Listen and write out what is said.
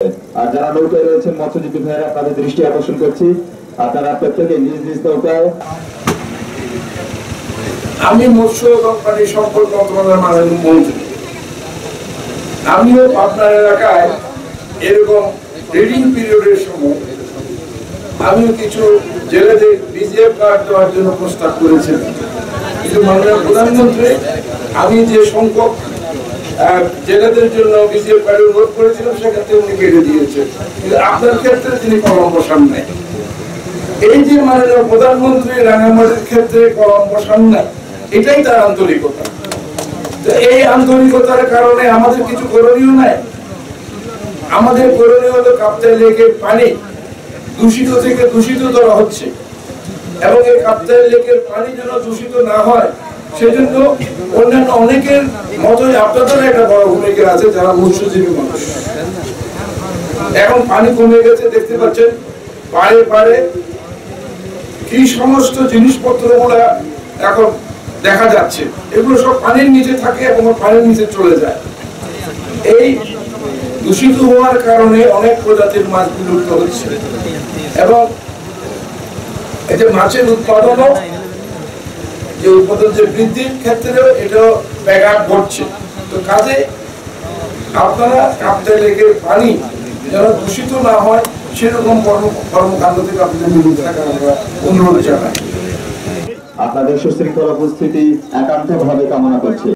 আর যারা নৌকায় রয়েছেন মৎস্যজীবী ভাইয়েরা তাদের দৃষ্টি আকর্ষণ করছি, আপনারা প্রত্যেকে নিজ নিজ নৌকায়। আমি মৎস্য এবং প্রাণী সম্পদ মন্ত্রণালয়ের মাননীয় মন্ত্রী। আমিও আপনার এলাকায় এরকম রিডিং পিরিয়ডের সময় আমিও কিছু জেলেদের বিজিএফ কার্ড দেওয়ার জন্য প্রস্তাব করেছিলাম, কিন্তু মাননীয় প্রধানমন্ত্রী আমি যে সংখ্যক জেলেদের জন্য বিজিএফ কার্ড অনুরোধ করেছিলাম সেক্ষেত্রে উনি কেটে দিয়েছেন, কিন্তু আপনার ক্ষেত্রে তিনি কলম বসান নাই। এই যে মাননীয় প্রধানমন্ত্রী রাঙামাটির ক্ষেত্রে কলম বসান নাই, এটাই তার আন্তরিকতা। এই আন্তরিকতার কারণে আমাদের কিছু করণীয় নাই। আমাদের করণীয় হলো কাপ্তাই লেকের পানি দূষিত থেকে দূষিততর হচ্ছে, এবং এই কাপ্তাই লেকের পানি যেন দূষিত না হয় সেজন্য অন্যান্য অনেকের মতোই আপনাদের একটা বড় ভূমিকা আছে, যারা মৎস্যজীবী মানুষ। এখন পানি কমে গেছে, দেখতে পাচ্ছেন পাড়ে পাড়ে কি সমস্ত জিনিসপত্র গুলা এখন দেখা যাচ্ছে, এগুলো সব পানির নিচে থাকে এবং পানির নিচে চলে যায়। এই দূষিত হওয়ার কারণে অনেক প্রজাতির মাছ বিলুপ্ত হচ্ছে, এবং এই যে মাছের উৎপাদনও যে বৃদ্ধির ক্ষেত্রেও এটা ব্যাঘাত ঘটছে। তো কাজে আপনারা কাপ্তাই লেকের পানি যেন দূষিত না হয় সেরকম কর্মকাণ্ড থেকে আপনাদের বিরত থাকার আমরা অনুরোধ জানাই। আপনাদের সুশৃঙ্খল উপস্থিতি একান্তভাবে কামনা করছি।